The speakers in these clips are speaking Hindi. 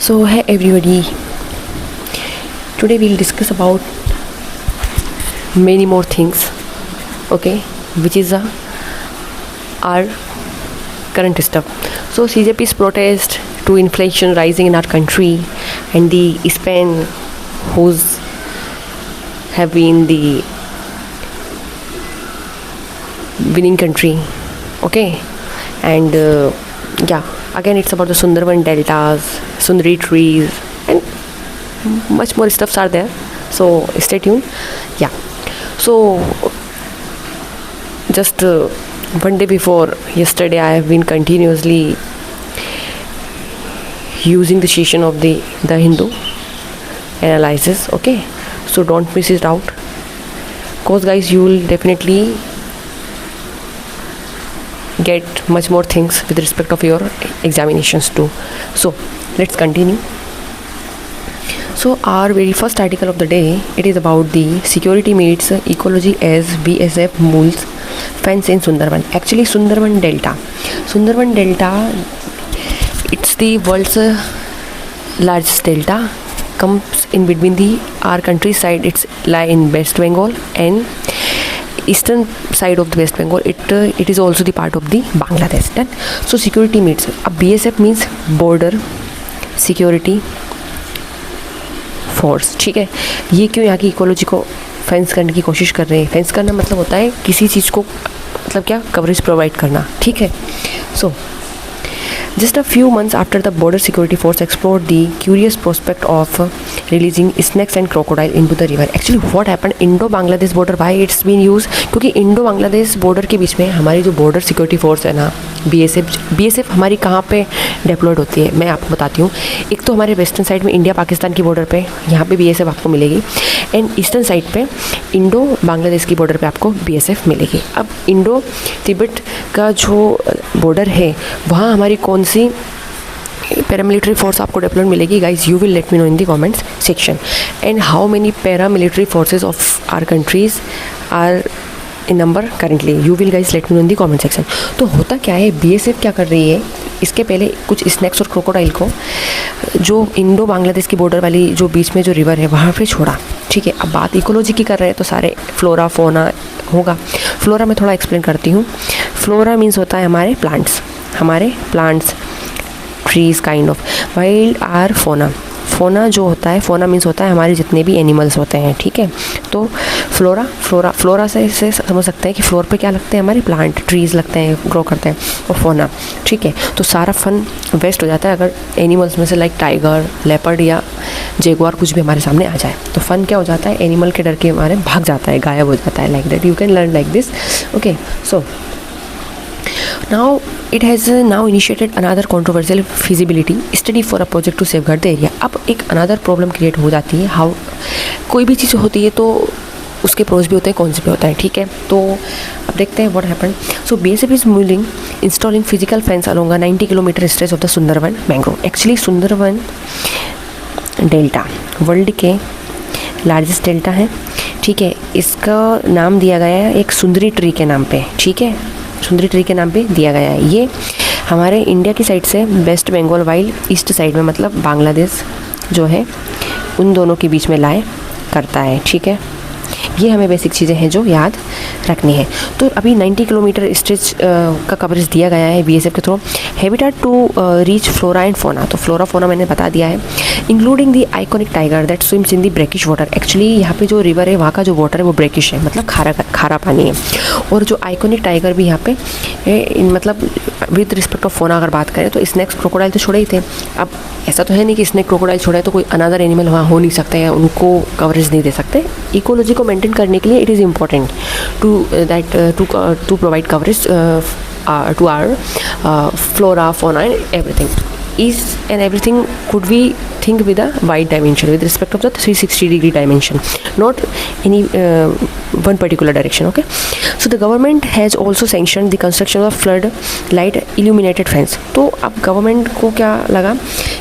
So hey everybody, today we'll discuss about many more things, okay, which is our current stuff. So CJP's protest to inflation rising in our country and the Spain who's have been the winning country, okay, and yeah, again it's about the Sundarban deltas, Sundari trees, and much more stuffs are there. So stay tuned. Yeah. So just one day before yesterday, I have been continuously using the session of the Hindu analysis. Okay, so don't miss it out, cause guys, you will definitely get much more things with respect of your examinations too. So let's continue. So our very first article of the day, it is about the security meets ecology as BSF moves fence in Sundarban. Actually Sundarban Delta, it's the world's largest delta, comes in between the our countryside. It's lie in West Bengal and eastern side of the West Bengal. It is also the part of the Bangladesh. That so security meets. अब BSF means border security force. ठीक है, ये क्यों यहाँ की इकोलॉजी को फेंस करने की कोशिश कर रहे हैं. फेंस करना मतलब होता है किसी चीज़ को, मतलब क्या, कवरेज प्रोवाइड करना. ठीक है. सो just a few months after the border security force explored the curious prospect of releasing snakes and crocodile into the river. Actually what happened, Indo-Bangladesh border, why it's been used, क्योंकि Indo-Bangladesh border के बीच में हमारी जो border security force है ना, BSF हमारी कहाँ पे डिप्लॉयड होती है, मैं आपको बताती हूँ. एक तो हमारे वेस्टर्न साइड में इंडिया पाकिस्तान की बॉर्डर पे, यहाँ पे BSF आपको मिलेगी, एंड ईस्टर्न साइड पे इंडो बांग्लादेश की बॉर्डर पे आपको BSF मिलेगी. अब इंडो तिब्बत का जो बॉर्डर है वहाँ हमारी कौन सी पैरामिलिट्री फोर्स आपको डिप्लॉयड मिलेगी. Guys you will let me know in the comments section. And how many paramilitary forces of our countries are in number currently, you will guys let me know in the comment section. तो होता क्या है, BSF क्या कर रही है, इसके पहले कुछ स्नैक्स और क्रोकोडाइल को जो इंडो बांग्लादेश की बॉर्डर वाली जो बीच में जो रिवर है वहाँ पे छोड़ा. ठीक है. अब बात इकोलॉजी की कर रहे हैं तो सारे फ्लोरा फोना होगा. फ्लोरा में थोड़ा एक्सप्लेन करती हूँ. फ्लोरा मीन्स होता है हमारे plants trees kind of. Wild or fauna जो होता है, फोना मीन्स होता है हमारे जितने भी एनिमल्स होते हैं. ठीक है. तो फ्लोरा से समझ सकते हैं कि फ्लोर पे क्या लगते हैं, हमारे प्लांट ट्रीज लगते हैं, ग्रो करते हैं, और फोना. ठीक है. तो सारा फन वेस्ट हो जाता है अगर एनिमल्स में से लाइक टाइगर, लेपर्ड या जेगुआर कुछ भी हमारे सामने आ जाए. तो फन क्या हो जाता है, एनिमल के डर के हमारे भाग जाता है, गायब हो जाता है. Like that you can learn like this. Okay. So now it has now initiated another controversial feasibility study for a project to safeguard the area. अब एक another problem create हो जाती है. हाउ कोई भी चीज़ होती है तो उसके प्रोज भी होते हैं, कॉन्स भी होता है. ठीक है. तो अब देखते हैं what happened. So BSF is moving installing physical fence along a 90 kilometre stretch of the Sundarban mangrove. Actually Sundarban delta world के लार्जेस्ट डेल्टा है. ठीक है. इसका नाम दिया गया है एक सुंदरी ट्री के नाम पे. ठीक है. सुंदरी ट्री के नाम पे दिया गया है. ये हमारे इंडिया की साइड से West Bengal while east side में, मतलब बांग्लादेश जो है उन दोनों के बीच में लाए करता है. ठीक है. ये हमें बेसिक चीज़ें हैं जो याद रखनी है. तो अभी 90 किलोमीटर स्ट्रेच का कवरेज दिया गया है BSF के through. Habitat to rich flora and fauna. तो फ्लोरा फोना मैंने बता दिया है. Including the iconic tiger that swims in the brackish water. Actually यहाँ पे जो रिवर है वहाँ का जो वाटर है वो ब्रेकिश है, मतलब खारा पानी है. और जो आइकॉनिक टाइगर भी यहाँ पे मतलब विद रिस्पेक्ट ऑफ फोना अगर बात करें तो स्नैक्स क्रोकोडाइल तो छोड़े ही थे. अब ऐसा तो है नहीं कि स्नैक क्रोकोडाइल छोड़ा है तो कोई अनदर एनिमल वहाँ हो नहीं सकता है, उनको कवरेज नहीं दे सकते. इकोलॉजी को मेंटेन करने के लिए it is important to provide coverage to our flora, fauna and everything. Everything could we think with a wide dimension with respect of the 360-degree dimension, not any one particular direction. Okay. So the government has also sanctioned the construction of flood light illuminated fence. तो अब गवर्नमेंट को क्या लगा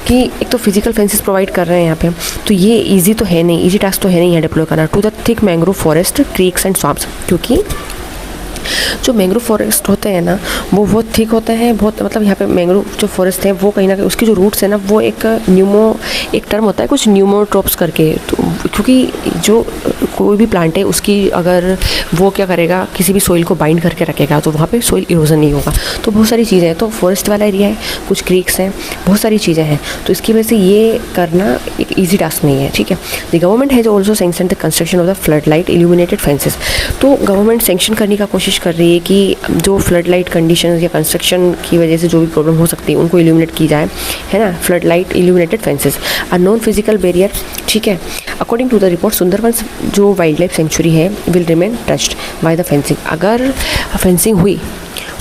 कि एक तो फिजिकल फेंसेस प्रोवाइड कर रहे हैं यहाँ पे, तो ये इजी तो है नहीं, इजी टास्क तो है नहीं यहाँ डिप्लॉय करना to the thick mangrove forest creeks and swamps, क्योंकि जो मैंग्रोव फॉरेस्ट होते हैं ना वो बहुत थिक होते हैं, बहुत मतलब यहाँ पे मैंग्रोव जो फॉरेस्ट है वो कहीं ना कहीं उसकी जो रूट्स है ना वो एक टर्म होता है कुछ न्यूमोट्रोप्स करके, तो क्योंकि जो कोई भी प्लांट है उसकी अगर वो क्या करेगा किसी भी सॉइल को बाइंड करके रखेगा तो वहाँ पे सॉइल इरोजन नहीं होगा। तो बहुत सारी चीज़ें हैं, तो फॉरेस्ट वाला एरिया है, कुछ क्रीक्स हैं, बहुत सारी चीज़ें हैं, तो इसकी वजह से ये करना एक ईजी टास्क नहीं है। ठीक है, the government has also sanction the construction of the flood light illuminated fences. तो गवर्नमेंट सैंक्शन करने का कोशिश कर रही है कि जो फ्लड लाइट कंडीशन या कंस्ट्रक्शन की वजह से जो भी प्रॉब्लम हो सकती है उनको इल्यूमिनेट की जाए, है ना। Flood light illuminated fences are non physical barrier. ठीक है, according to the report Sundarbans जो वाइल्ड लाइफ सेंचुरी है will remain touched by the fencing. अगर फेंसिंग हुई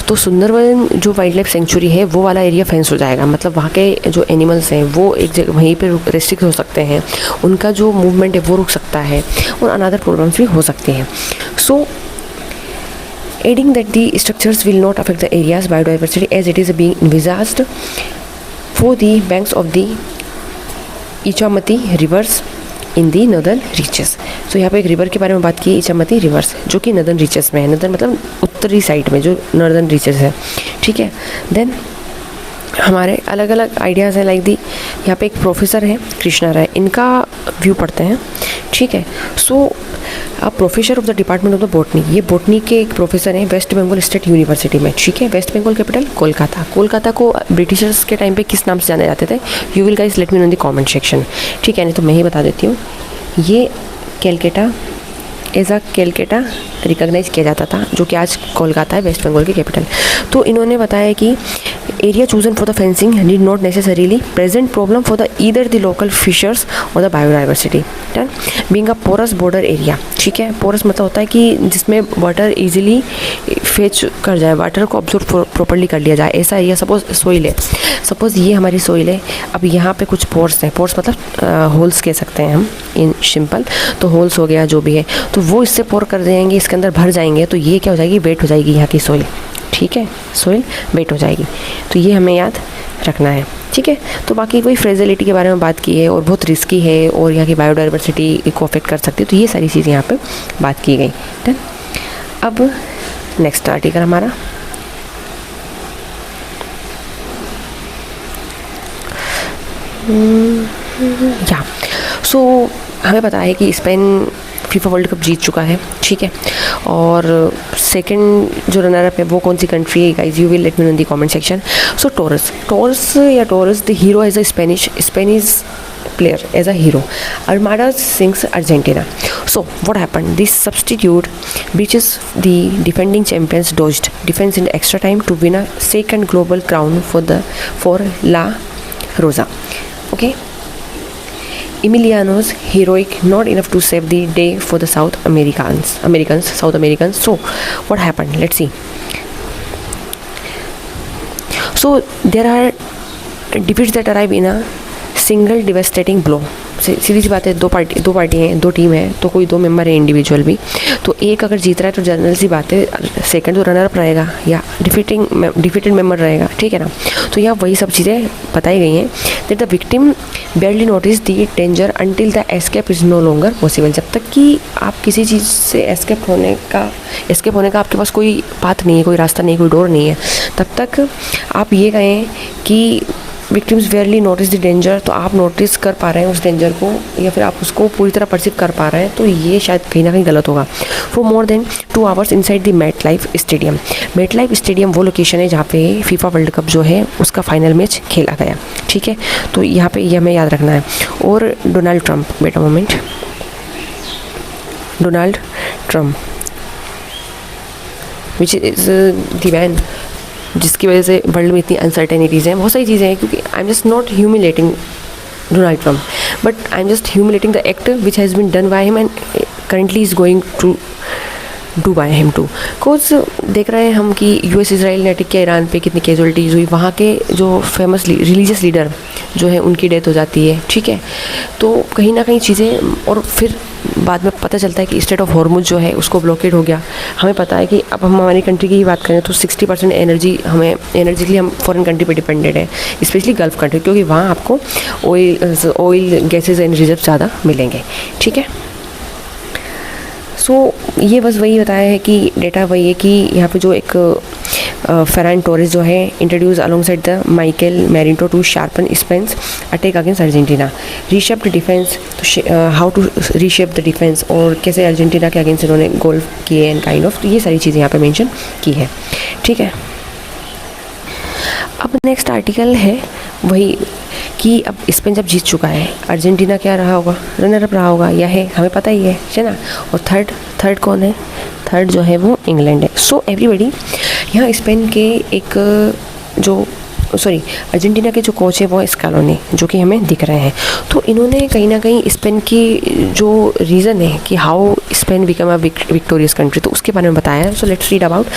तो सुंदरबन जो वाइल्ड लाइफ सेंचुरी है वो वाला एरिया फेंस हो जाएगा, मतलब वहाँ के जो एनिमल्स हैं वो एक जगह वहीं पे रेस्ट्रिक्ट हो सकते हैं, उनका जो मूवमेंट है वो रुक सकता है और अनदर प्रॉब्लम्स भी हो सकती हैं। सो adding that the structures will not affect the area's biodiversity as it is being envisaged for the banks of the Ichamati rivers in the northern reaches. तो यहाँ पे एक रिवर के बारे में बात की, इचामती रिवर्स, जो कि नर्दर्न रीचेस में है, नर्दर्न मतलब उत्तरी साइड में जो नर्दर्न रीचेस है। ठीक है, देन हमारे अलग अलग आइडियाज़ हैं लाइक दी। यहाँ पे एक प्रोफेसर है कृष्णा राय, इनका व्यू पढ़ते हैं। ठीक है, सो अब professor of the department of the botany, ये बॉटनी के एक प्रोफेसर हैं वेस्ट बंगाल स्टेट यूनिवर्सिटी में। ठीक है, वेस्ट बंगाल कैपिटल कोलकाता। कोलकाता को ब्रिटिशर्स के टाइम पे किस नाम से जाने जाते थे? You will guys let me know in the comment section. ठीक है, नहीं तो मैं ही बता देती हूँ। ये Calcutta as a Calcutta recognise किया जाता था, जो कि आज कोलकाता है, वेस्ट बंगाल की कैपिटल। तो इन्होंने बताया कि area chosen for the fencing need not necessarily present problem for the either the local fishers और the biodiversity done being a porous border area. ठीक है, पोरस मतलब होता है कि जिसमें वाटर इजीली फेच कर जाए, वाटर को ऑब्जर्व प्रॉपर्ली कर लिया जाए, ऐसा एरिया। सपोज सोइल है, सपोज ये हमारी सोइल है, अब यहाँ पे कुछ पोर्स हैं, पोर्स मतलब होल्स कह सकते हैं हम इन सिंपल, तो होल्स हो गया जो भी है, तो वो इससे पोर कर देंगे, इसके अंदर भर जाएंगे, तो ये क्या हो जाएगी? वेट हो जाएगी यहाँ की सोइल। ठीक है, सोइल वेट हो जाएगी, तो ये हमें याद रखना है। ठीक है, तो बाकी कोई फ्रेजिलिटी के बारे में बात की है और बहुत रिस्की है और यहाँ की बायोडाइवर्सिटी को अफेक्ट कर सकती है, तो ये सारी चीज़ें यहाँ पे बात की गई। डन, अब नेक्स्ट आर्टिकल हमारा या सो हमें पता है कि स्पेन फीफा वर्ल्ड कप जीत चुका है। ठीक है, और सेकंड जो रनर अप है वो कौन सी कंट्री है guys? You will let me know in the comment section. So Torres the hero as a Spanish player as a hero. Armada sings Argentina. So what happened? This substitute beaches the defending champions dodged defense in extra time to win a second global crown for La Rosa. Okay. Emiliano's heroic not enough to save the day for the South Americans. So what happened? Let's see. So there are defeats that arrive in a single devastating blow. सीधी सी बात है, दो पार्टी हैं, दो टीम है, तो कोई दो मेंबर है इंडिविजुअल भी, तो एक अगर जीत रहा है तो जनरल सी बात है सेकंड तो रनर अप रहेगा या डिफीटेड मेंबर रहेगा। ठीक है ना, तो यहाँ वही सब चीज़ें बताई गई हैं। That the victim barely notice the danger until the escape is no longer possible. जब तक कि आप किसी चीज़ से एस्केप होने का आपके पास कोई पाथ नहीं है, कोई रास्ता नहीं, कोई डोर नहीं है, तब तक आप ये कहें कि विक्टिम्स वेयरली नोटिस द डेंजर, तो आप नोटिस कर पा रहे हैं उस डेंजर को या फिर आप उसको पूरी तरह परसीव कर पा रहे हैं, तो ये शायद कहीं ना कहीं गलत होगा। For more than 2 hours inside the MetLife stadium. MetLife stadium वो लोकेशन है जहाँ पे फीफा वर्ल्ड कप जो है उसका फाइनल मैच खेला गया। ठीक है, तो यहाँ पे ये हमें याद रखना है। और डोनाल्ड ट्रंप, बेटा moment, Donald Trump which is the man जिसकी वजह से वर्ल्ड में इतनी अनसर्टेनिटीज़ हैं, बहुत सारी चीज़ें हैं, क्योंकि I am just not humiliating Donald Trump, but I am just humiliating the act which has been done by him and currently is going to do by him too. कोच देख रहे हैं हम कि US इजराइल ने अटैक किया ईरान पे, कितनी कैजुअलिटीज़ हुई, वहाँ के जो फेमस रिलीजियस लीडर जो है उनकी डेथ हो जाती है। ठीक है, तो कहीं ना कहीं चीज़ें, और फिर बाद में पता चलता है कि स्टेट ऑफ हॉर्मुज जो है उसको ब्लॉकेड हो गया। हमें पता है कि अब हम हमारी कंट्री की ही बात करें तो 60% एनर्जी के लिए हम फॉरेन कंट्री पे डिपेंडेड है, स्पेशली गल्फ कंट्री, क्योंकि वहाँ आपको ऑयल गैसेज एंड रिजर्व ज़्यादा मिलेंगे। ठीक है, सो ये बस वही बताया है कि डेटा वही है कि यहाँ पे जो एक फेरान टोरेस जो है introduce alongside the Mikel Merino to sharpen Spain's attack against Argentina, reshape the defence, तो how to reshape the defence और कैसे अर्जेंटीना के अगेंस्ट इन्होंने गोल किए एंड काइंड ऑफ, तो ये सारी चीज़ें यहाँ पे मेंशन की है। ठीक है, अब नेक्स्ट आर्टिकल है वही कि अब स्पेन जब जीत चुका है, अर्जेंटीना क्या रहा होगा, रनर अप रहा होगा या है, हमें पता ही है ना। और थर्ड कौन है, थर्ड जो है वो इंग्लैंड है। सो एवरीबडी, यहाँ स्पेन के एक जो अर्जेंटीना के जो कोच है वो स्कैलोनी, जो कि हमें दिख रहे हैं। तो इन्होंने कहीं ना कहीं स्पेन की जो रीज़न है कि how Spain become a victorious country, तो उसके बारे में बताया है। So let's read about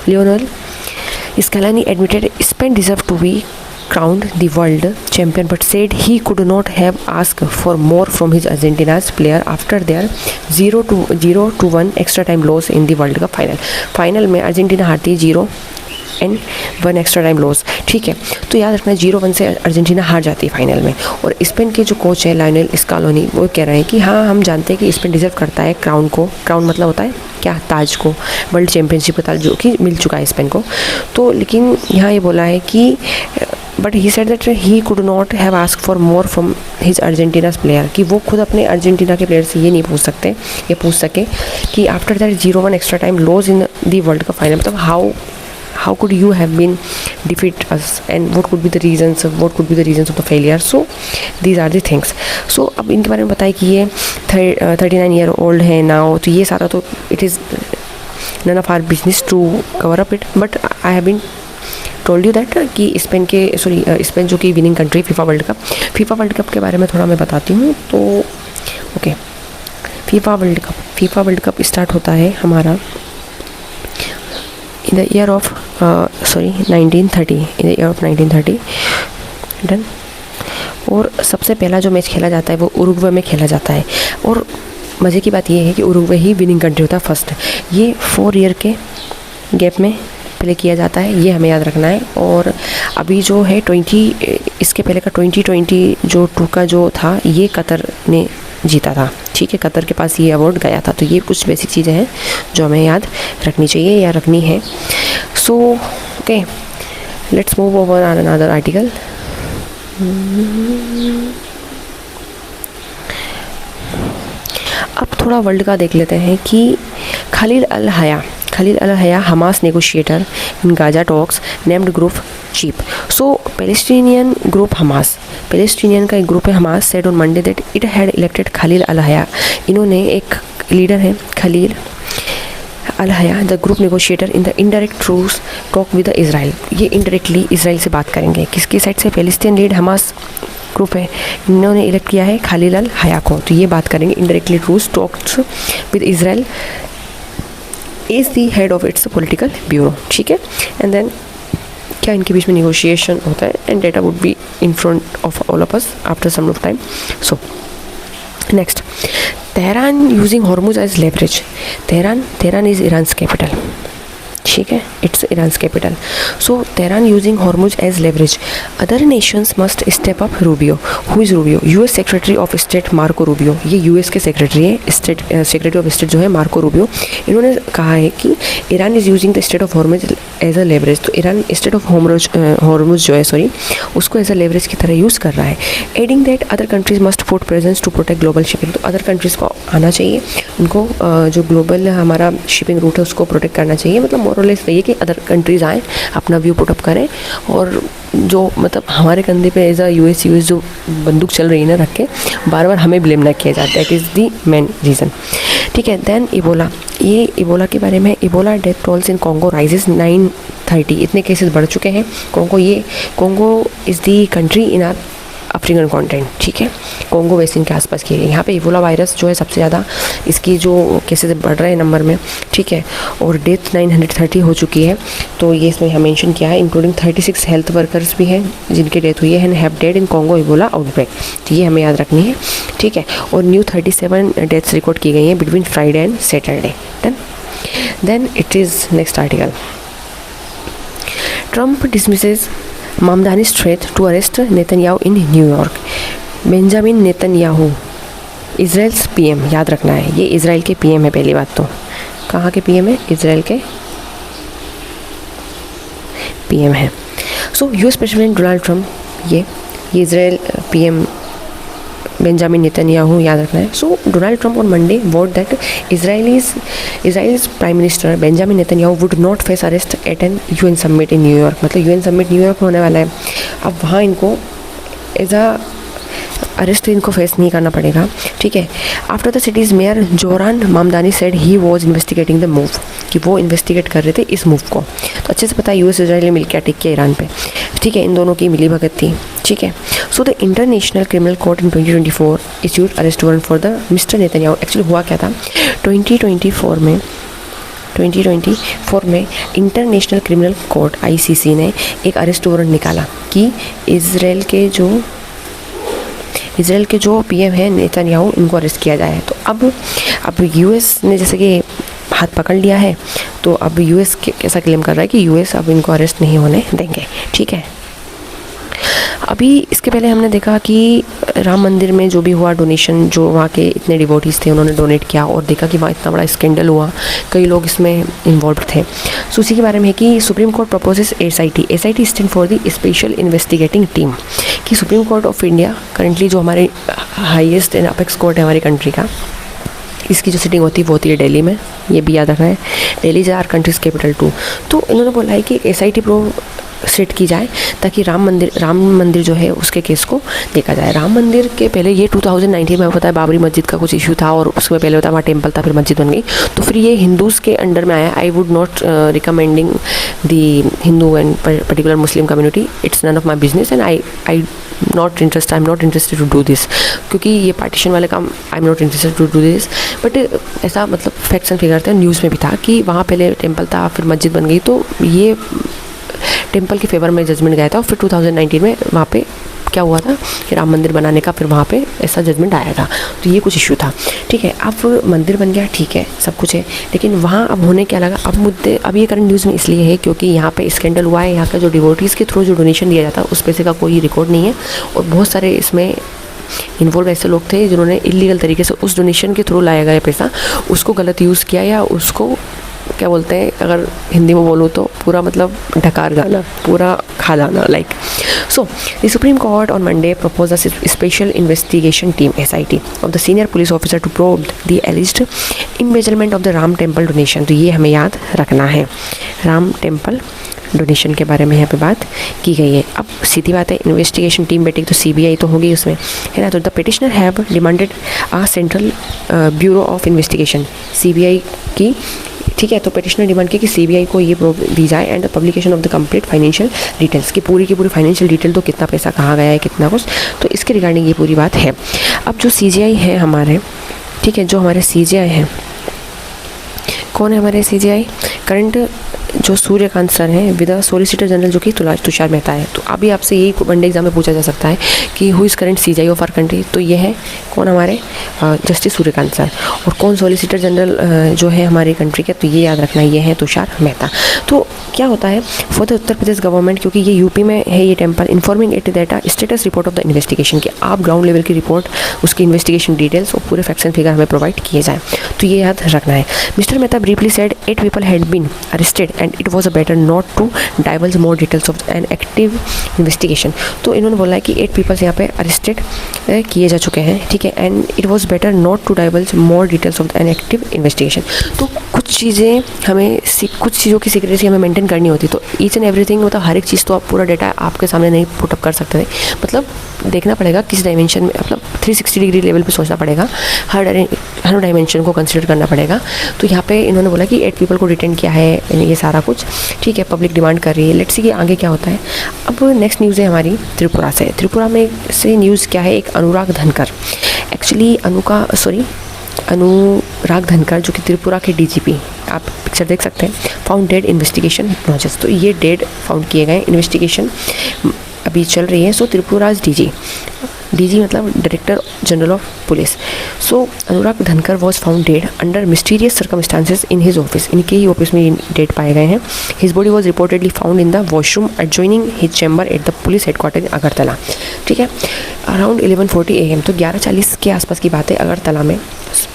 Lionel Scaloni admitted Spain deserve to be crowned the world champion but said he could not have asked for more from his Argentina's player after their 0-1 extra time loss in the World Cup final में अर्जेंटीना हारती है 0-1 एक्स्ट्रा टाइम लॉस। ठीक है, तो याद रखना 0-1 से अर्जेंटीना हार जाती है फाइनल में। और स्पेन के जो कोच है लायोनेल स्कैलोनी, वो कह रहे हैं कि हाँ, हम जानते हैं कि स्पेन डिजर्व करता है क्राउन को, क्राउन मतलब होता है क्या, ताज को, वर्ल्ड चैम्पियनशिप का ताज जो कि मिल चुका है स्पेन को। तो लेकिन यहाँ ये बोला है कि but he said that he could not have ask for more from his Argentina's player, कि वो खुद अपने अर्जेंटीना के प्लेयर से ये नहीं पूछ सकते, ये पूछ सके कि after that 0-1 extra time loss in the world cup final, मतलब how could you have been defeat us and what could be the reasons of the failure. So these are the things. So अब इनके बारे में बताया कि ये 39 ईयर ओल्ड है नाउ, तो ये सारा तो it is none of our business to cover up it, but I have been told you that कि स्पेन जो कि winning country FIFA World Cup के बारे में थोड़ा मैं बताती हूँ। तो okay, FIFA World Cup start होता है हमारा in the year of 1930 done. और सबसे पहला जो मैच खेला जाता है वो उरुग्वे में खेला जाता है। और मज़े की बात ये है कि उरुग्वे ही विनिंग कंट्री होता है फर्स्ट। ये 4 ईयर के गैप में प्ले किया जाता है, ये हमें याद रखना है। और अभी जो है इसके पहले का 2020 जो 2 का जो था, ये कतर ने जीता था। ठीक है, कतर के पास ये अवार्ड गया था। तो ये कुछ बेसिक चीज़ें हैं जो हमें याद रखनी चाहिए या रखनी है। So okay, let's move over on another article. अब थोड़ा वर्ल्ड का देख लेते हैं कि Khalil al Hayya Hamas negotiator in Gaza talks named group chief. So Palestinian group Hamas, Palestinian का एक ग्रुप है Hamas, said on Monday that it had elected Khalil al Hayya. इन्होंने एक लीडर है Khalil al Hayya the group negotiator in the indirect truce talk with Israel. ये इनडायरेक्टली इसराइल से बात करेंगे। किसकी साइड से, पैलेस्टीन लीड हमास ग्रुप है, इन्होंने इलेक्ट किया है खलील अल हया को। तो ये बात करेंगे indirectly truce talks with Israel is the head of its political bureau. ठीक है, एंड देन क्या इनके बीच में नेगोशिएशन होता है and data would be in front of all of us after some of time. So next, Tehran using Hormuz as leverage. Tehran is Iran's capital. ठीक है, it's Iran's capital. So Tehran using Hormuz as leverage, other nations must step up. Rubio, who is Rubio? US secretary of state Marco Rubio. ये यूएस के सेक्रेटरी है, सेक्रेटरी ऑफ स्टेट जो है मार्को रूबियो। इन्होंने कहा है कि Iran is using the state of Hormuz as a leverage. तो ईरान स्टेट ऑफ हॉर्मुज जो है उसको एज अ लेवरेज की तरह यूज़ कर रहा है। Adding that other countries must put presence to protect global shipping. तो अदर कंट्रीज़ को आना चाहिए, उनको जो ग्लोबल हमारा शिपिंग रूट है उसको प्रोटेक्ट करना चाहिए। मतलब मोरलेस रही है कि अदर कंट्रीज़ आएँ, अपना व्यू पुटअप करें, और जो मतलब हमारे कंधे पे एज अ यूएस जो बंदूक चल रही है ना रख के, बार बार हमें ब्लेम ना किया जाता है। That is the main reason. ठीक है, देन इबोला के बारे में, इबोला डेथ टोल्स इन कॉन्गो राइजेस 930। इतने केसेस बढ़ चुके हैं Congo is the country in are African continent. ठीक है, कॉन्गो बेसिन के आसपास की है। यहाँ पे इबोला वायरस जो है सबसे ज़्यादा इसकी जो केसेस बढ़ रहे हैं नंबर में। ठीक है, और डेथ 930 हो चुकी है। तो ये इसमें यहाँ मेंशन किया है, इंक्लूडिंग 36 हेल्थ वर्कर्स भी हैं जिनकी डेथ हुई है and have dead in Congo Ebola outbreak. तो ये हमें याद रखनी है। ठीक है, और न्यू 37 डेथ्स रिकॉर्ड की गई हैं between Friday and Saturday. Then it is next article. Trump dismisses Mamdani's threat to arrest Netanyahu in New York. Benjamin Netanyahu Israel's PM, याद रखना है ये इजराइल के पीएम है पहली बात तो। कहाँ के पीएम है? इजराइल के पीएम है। So US president Donald Trump, ये इजराइल पीएम बेंजामिन नेतन्याहू, याद रखना है। So Donald Trump on Monday vowed that Israel's prime minister Benjamin Netanyahu would not face arrest at an UN summit in New York. मतलब यूएन समिट न्यूयॉर्क में होने वाला है, अब वहाँ इनको एज अ अरेस्ट इनको फेस नहीं करना पड़ेगा, ठीक है। After the city's mayor Zohran Mamdani said he was investigating the move, कि वो इन्वेस्टिगेट कर रहे थे इस मूव को। तो अच्छे से पता है यूएस इजराइल ने मिलकर अटैक किया ईरान पे, ठीक है, इन दोनों की मिली भगत थी, ठीक है। So the international criminal court in 2024 issued arrest warrant for the mister Netanyahu. Actually हुआ क्या था, 2024 में इंटरनेशनल क्रिमिनल कोर्ट ICC ने एक अरेस्ट वारंट निकाला कि इजराइल के जो पीएम है नेतन्याहू, इनको अरेस्ट किया जाए। तो अब यूएस ने जैसे कि हाथ पकड़ लिया है, तो अब यूएस कैसा क्लेम कर रहा है कि यूएस अब इनको अरेस्ट नहीं होने देंगे, ठीक है। अभी इसके पहले हमने देखा कि राम मंदिर में जो भी हुआ डोनेशन, जो वहाँ के इतने डिवोटीज़ थे उन्होंने डोनेट किया, और देखा कि वहाँ इतना बड़ा स्कैंडल हुआ, कई लोग इसमें इन्वॉल्व थे। सो उसी के बारे में है कि Supreme Court proposes SIT stand for the special investigating team, कि Supreme Court of India currently जो हमारे हाईएस्ट एंड अपेक्स कोर्ट है हमारी कंट्री का, इसकी जो सिटिंग होती है वो होती है दिल्ली में, ये भी याद रखना है। Delhi is our country's capital too. तो इन्होंने बोला है कि SIT सेट की जाए ताकि राम मंदिर जो है उसके केस को देखा जाए। राम मंदिर के पहले ये 2019 में पता है बाबरी मस्जिद का कुछ इशू था, और उसमें पहले होता वहाँ टेम्पल था, फिर मस्जिद बन गई, तो फिर ये हिंदूज़ के अंडर में आया। I would not recommending the Hindu and particular Muslim community, it's none of my business and I am not interested to do this, क्योंकि ये पार्टीशन वाले काम I am not interested to do this. But ऐसा मतलब फैक्ट्स एंड फिगर थे, न्यूज़ में भी था कि वहाँ पहले टेम्पल था, फिर मस्जिद बन गई, तो ये टेम्पल के फेवर में जजमेंट गया था। और फिर 2019 में वहाँ पे क्या हुआ था कि राम मंदिर बनाने का फिर वहाँ पे ऐसा जजमेंट आया था, तो ये कुछ इशू था, ठीक है। अब मंदिर बन गया, ठीक है, सब कुछ है, लेकिन वहाँ अब होने क्या लगा, अब ये करंट न्यूज़ में इसलिए है क्योंकि यहाँ पे स्कैंडल हुआ है। यहाँ का जो डिवोटीज़ के थ्रू जो डोनेशन दिया जाता है उस पैसे का कोई रिकॉर्ड नहीं है, और बहुत सारे इसमें इन्वॉल्व ऐसे लोग थे जिन्होंने इलीगल तरीके से उस डोनेशन के थ्रू लाया गया पैसा उसको गलत यूज़ किया, या उसको क्या बोलते हैं अगर हिंदी में बोलूँ तो पूरा मतलब ढकार गाना, पूरा खा जाना like. So the Supreme Court on Monday propose a special investigation team SIT of the senior police officer to probe the alleged embezzlement of the Ram temple donation. तो ये हमें याद रखना है, राम टेम्पल डोनेशन के बारे में यहाँ पे बात की गई है। अब सीधी बात है, इन्वेस्टिगेशन टीम बैठी तो CBI तो होगी उसमें, है ना। तो the petitioner have demanded a central bureau of investigation, CBI की, ठीक है। तो पिटिशनर डिमांड की कि CBI को ये प्रूफ दी जाए and the publication of the complete financial details, की पूरी फाइनेंशियल डिटेल, तो कितना पैसा कहाँ गया है, कितना कुछ, तो इसके रिगार्डिंग ये पूरी बात है। अब जो CGI है हमारे, ठीक है, जो हमारे CGI हैं, कौन है हमारे CGI? करंट जो सूर्यकांत सर हैं विद सोलिसिटर जनरल, जो कि तुषार मेहता है। तो अभी आपसे यही वनडे एग्जाम में पूछा जा सकता है कि who is current CGI of our country, तो ये है कौन हमारे जस्टिस सूर्यकांत सर। और कौन सोलिसिटर जनरल जो है हमारी कंट्री के, तो ये याद रखना, ये है तुषार मेहता। तो क्या होता है for the Uttar Pradesh government, क्योंकि ये यूपी में है ये temple, informing it that status report of the investigation, कि आप ग्राउंड लेवल की रिपोर्ट, उसकी इन्वेस्टिगेशन डिटेल्स और पूरे फैक्ट्स एंड फिगर हमें प्रोवाइड किए जाए, तो ये याद रखना है। Mister Mehta briefly said 8 people had been arrested and it was better not to divulge more details of an active investigation। तो इन्होंने बोला है कि 8 people यहाँ पे अरेस्टेड किए जा चुके हैं, ठीक है, and it was better not to divulge more details of an active investigation. तो कुछ चीज़ें हमें कुछ चीज़ों की सीक्रेसी हमें मेंटेन करनी होती, तो ईच एंड एवरीथिंग, मतलब हर एक चीज़ तो आप पूरा डेटा आपके सामने नहीं पुटअप कर सकते थे, मतलब देखना पड़ेगा किस डायमेंशन में, मतलब 360 डिग्री लेवल पे सोचना पड़ेगा, हर डायमेंशन को कंसिडर करना पड़ेगा। तो यहाँ पे इन्होंने बोला कि 8 people को डिटेन किया है, ये सारा कुछ, ठीक है, पब्लिक डिमांड कर रही है, लेट्स सी कि आगे क्या होता है। अब नेक्स्ट न्यूज़ है हमारी त्रिपुरा से। त्रिपुरा में से न्यूज़ क्या है, एक अनुराग धनखड़, एक्चुअली अनुराग धनखड़ जो कि त्रिपुरा के DGP, आप पिक्चर देख सकते हैं, फाउंड डेड इन्वेस्टिगेशन प्रोसेस। तो ये डेड फाउंड किए गए, इन्वेस्टिगेशन अभी चल रही है। सो त्रिपुराज DG मतलब director general of police. So Anurag Dhankhar was found dead under mysterious circumstances in his office, इनके ही ऑफिस में डेड पाए गए हैं। His body was reportedly found in the washroom adjoining his chamber at the police headquarter in Agartala, ठीक है, अराउंड 11:40 AM। तो 11:40 के आसपास की बात है, अगरतला में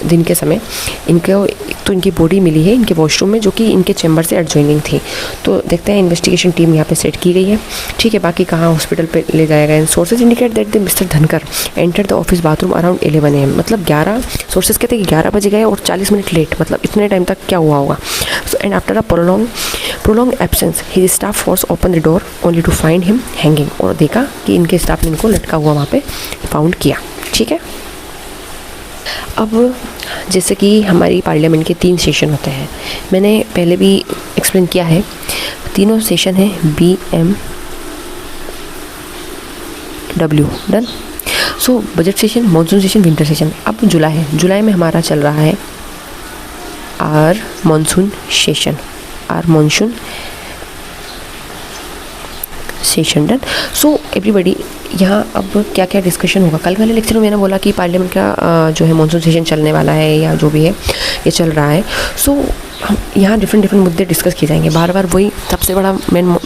दिन के समय इनको तो इनकी बॉडी मिली है इनके वॉशरूम में, जो कि इनके चैम्बर से एडजॉइनिंग थी। तो देखते हैं, इन्वेस्टिगेशन टीम यहाँ पे सेट की गई है, ठीक है। बाकी कहाँ हॉस्पिटल पे ले जाया गया। Sources indicate that the mister Dhankhar enter the office bathroom around 11 AM, मतलब 11 सोर्सेज कहते हैं कि 11 बजे गए और 40 मिनट लेट, मतलब इतने टाइम तक क्या हुआ होगा। So and after a prolong absence his staff force open the door only to find him hanging, और देखा कि इनके स्टाफ ने इनको लटका हुआ वहाँ पे फाउंड किया, ठीक है। अब जैसे कि हमारी पार्लियामेंट के 3 सेशन होते हैं, मैंने पहले भी एक्सप्लेन किया है। तीनों सेशन है BMW, done. So budget session, monsoon session, winter session. अब जुलाई है, जुलाई में हमारा चल रहा है our monsoon session, our monsoon session, done. So everybody, यहाँ अब क्या क्या डिस्कशन होगा। कल वाले लेक्चर में मैंने बोला कि पार्लियामेंट का जो है मॉनसून सेशन चलने वाला है या जो भी है ये चल रहा है। सो हम यहाँ डिफरेंट मुद्दे डिस्कस किए जाएंगे। बार बार वही सबसे बड़ा मेन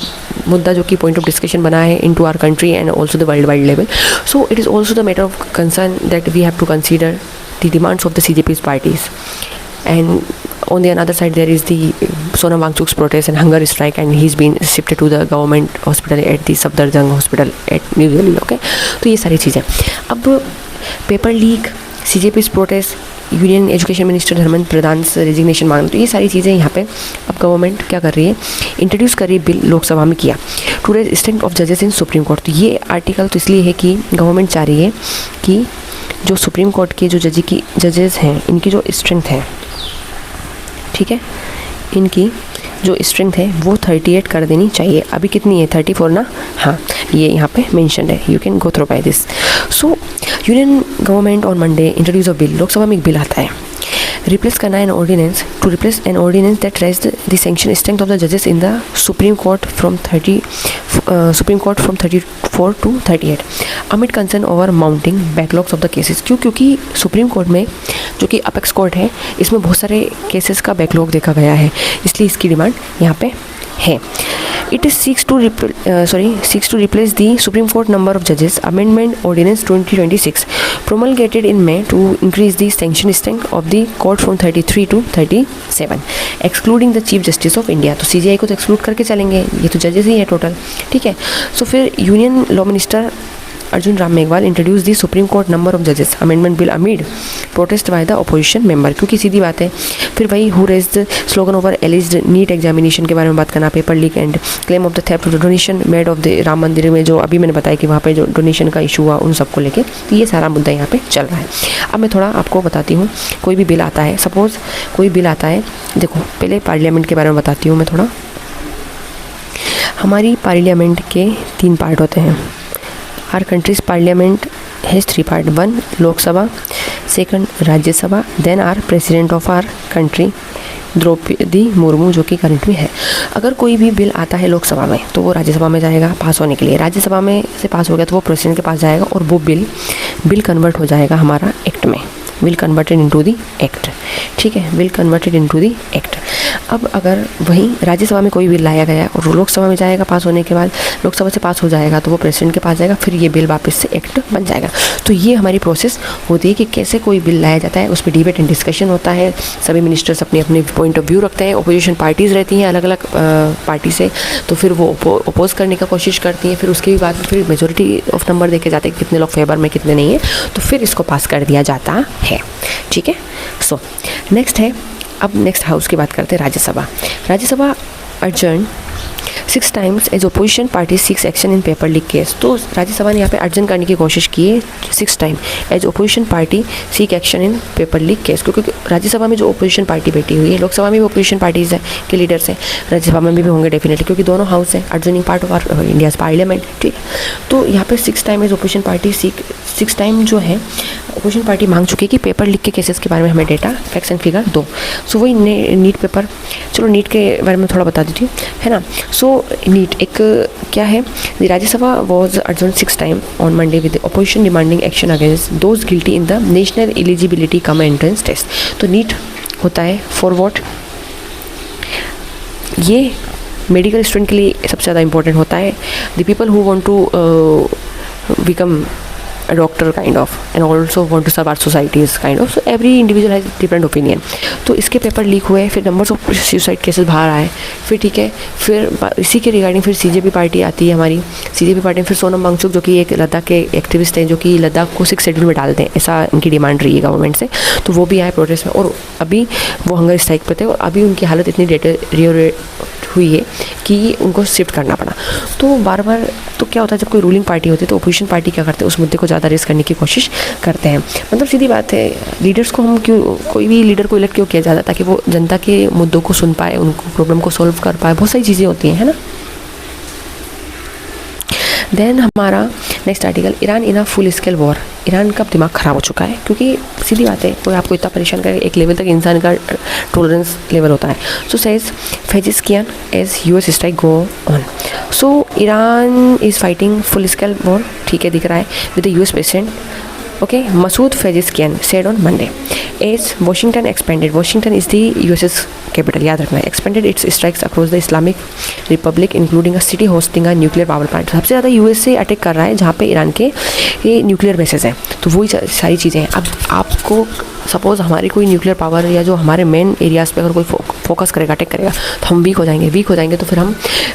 मुद्दा जो कि पॉइंट ऑफ डिस्कशन बना है in to our country and also the world wide level. So it is also the matter of concern that we have to consider the demands of the CJP's parties, and on the another side there is the Sonam Wangchuk's protest and hunger strike, and he's been shifted to the government hospital at the Safdarjung hospital at New Delhi, okay। तो ये सारी चीज़ें। अब paper leak, CJP's protest, union education minister Dharmendra Pradhan से रेजिग्नेशन मांगना, तो ये सारी चीज़ें यहाँ पे अब गवर्नमेंट क्या कर रही है, इंट्रोड्यूस कर रही है बिल, लोकसभा में किया टू रेज स्ट्रेंथ ऑफ जजेस इन सुप्रीम कोर्ट। तो ये आर्टिकल तो इसलिए है कि गवर्नमेंट चाह रही है कि जो सुप्रीम कोर्ट के जो जजेस हैं इनकी जो स्ट्रेंथ है, ठीक है, इनकी जो स्ट्रेंथ है वो 38 कर देनी चाहिए। अभी कितनी है, 34 ना, हाँ ये यहाँ पे मेंशन्ड है, you can go through by this. So union government on Monday introduce a bill, Lok Sabha में एक बिल आता है, रिप्लेस करना an ordinance, to replace an ordinance that raised the sanction strength of the जजेस in the Supreme Court from 34 to 38 amid concern over mounting backlogs of the cases. क्योंकि सुप्रीम कोर्ट में जो कि अपेक्स कोर्ट है, इसमें बहुत सारे केसेस का बैकलॉग देखा गया है, इसलिए इसकी डिमांड यहाँ पे है। It seeks to replace the Supreme Court number of judges Amendment Ordinance 2026 promulgated in May to increase the sanction strength of the court from 33 to 37 excluding the Chief Justice of India। तो CJI को तो एक्सक्लूड करके चलेंगे, ये तो जजेस ही है टोटल, ठीक है। सो फिर union law minister Arjun Ram Meghwal introduce the Supreme Court number of जजेस amendment bill amid protest by the opposition member. क्योंकि सीधी बात है, फिर वही who raised slogan over alleged NEET examination के बारे में बात करना, paper leak and claim of the theft of the donation made of the Ram Mandir में, जो अभी मैंने बताया कि वहाँ पे जो डोनेशन का इशू हुआ उन सबको लेके, तो ये सारा मुद्दा यहाँ पे चल रहा है। अब मैं थोड़ा आपको बताती हूँ, कोई भी बिल आता है, सपोज़ कोई बिल आता है, देखो पहले पार्लियामेंट के बारे में बताती हूँ मैं थोड़ा। हमारी पार्लियामेंट के 3 पार्ट होते हैं। Our country's parliament has 3 parts. 1 Lok Sabha, 2 Rajya Sabha, then our president of our country Draupadi Murmu, जो कि करंट में है। अगर कोई भी बिल आता है लोकसभा में तो वो राज्यसभा में जाएगा पास होने के लिए, राज्यसभा में से पास हो गया तो वो प्रेसिडेंट के पास जाएगा और वो बिल कन्वर्ट हो जाएगा हमारा एक्ट में, will converted into the act, ठीक है, will converted into the act. अब अगर वहीं राज्यसभा में कोई बिल लाया गया और लोकसभा में जाएगा, पास होने के बाद लोकसभा से पास हो जाएगा तो वो प्रेसिडेंट के पास जाएगा, फिर ये बिल वापस से एक्ट बन जाएगा। तो ये हमारी प्रोसेस होती है कि कैसे कोई बिल लाया जाता है, उस पर डिबेट एंड डिस्कशन होता है, सभी मिनिस्टर्स अपने अपने पॉइंट ऑफ व्यू रखते हैं, अपोजिशन पार्टीज़ रहती हैं अलग अलग पार्टी से, तो फिर वो अपोज करने का कोशिश करती हैं, फिर उसके बाद फिर मेजोरिटी ऑफ नंबर देखे जाते हैं, कितने लोग फेवर में कितने नहीं है, तो फिर इसको पास कर दिया जाता है, ठीक है। सो नेक्स्ट है, अब नेक्स्ट हाउस की बात करते हैं, Rajya Sabha adjourn 6 times as opposition party 6 action in paper leak case. तो राज्यसभा ने यहाँ पे अर्जन करने की कोशिश की है 6 time as opposition party seek action in paper leak case, क्योंकि राज्यसभा में जो ओपोजिशन पार्टी बैठी हुई है, लोकसभा में भी ओपोजिशन पार्टीज़ है के लीडर्स हैं, राज्यसभा में भी होंगे डेफिनेटली, क्योंकि दोनों हाउस हैं, urging part of our India's parliament, ठीक है। तो यहाँ पर 6 time as opposition party seek 6 time जो है ओपोजिशन पार्टी मांग चुकी है कि पेपर लीक के केसेस के बारे में हमें डेटा फैक्ट्स एंड फिगर दो। सो वही नीट पेपर, चलो नीट के बारे में थोड़ा बता देती हूँ, है ना। सो नीट एक क्या है, राज्यसभा वॉज अर्जन 6 time on Monday with opposition demanding action against those guilty in the national eligibility cum entrance test. तो नीट होता है फॉर व्हाट, ये मेडिकल स्टूडेंट के लिए सबसे ज़्यादा इंपॉर्टेंट होता है। The people who want to become a doctor kind of, and also want to serve our societies kind of. So every individual has different opinion. तो इसके पेपर लीक हुए, फिर नंबर्स ऑफ सुसाइड केसेस बाहर आए, फिर ठीक है, फिर इसी के रिगार्डिंग फिर CJP पार्टी आती है हमारी। CJP पार्टी में फिर सोनम वांगचुक जो कि एक लद्दाख के एक्टिविस्ट हैं, जो कि लद्दाख को 6 शेड्यूल में डाल दें, ऐसा इनकी डिमांड रही है गवर्नमेंट से, तो वो भी आए प्रोटेस्ट में, और अभी वो हंगर स्ट्राइक पे थे, और अभी उनकी हालत इतनी डिटेरियोरेट हुई है कि उनको शिफ्ट करना पड़ा। तो बार बार तो क्या होता है, जब कोई रूलिंग पार्टी होती है तो अपोजिशन पार्टी क्या करते हैं, उस मुद्दे को ज़्यादा रेस करने की कोशिश करते हैं। मतलब सीधी बात है, लीडर्स को हम क्यों, कोई भी लीडर को इलेक्ट क्यों किया जाता है, ताकि वो जनता के मुद्दों को सुन पाए, उनको प्रॉब्लम को सॉल्व कर पाए, बहुत सारी चीज़ें होती हैं, है ना। देन हमारा next article, Iran in a full scale war. Iran का दिमाग ख़राब हो चुका है, क्योंकि सीधी बात है, कोई आपको इतना परेशान करे, एक लेवल तक इंसान का टॉलरेंस लेवल होता है। So says Pezeshkian as US strike go on. So Iran is fighting full scale war, ठीक है, दिख रहा है, with the US president, okay, Masoud Pezeshkian said on Monday, as Washington expanded, Washington is the US's capital, याद रखना है, expanded its strikes across the Islamic Republic including a city hosting a nuclear power plant। सबसे ज़्यादा US से अटैक कर रहा है जहाँ पे ईरान के ये न्यूक्लियर बेसेस हैं, तो वही सारी चीज़ें हैं। अब आपको सपोज़ हमारी कोई न्यूक्लियर पावर या जो हमारे मेन एरियाज़ पे अगर कोई फोकस करेगा, अटैक करेगा, तो हम वीक हो जाएंगे, तो फिर हम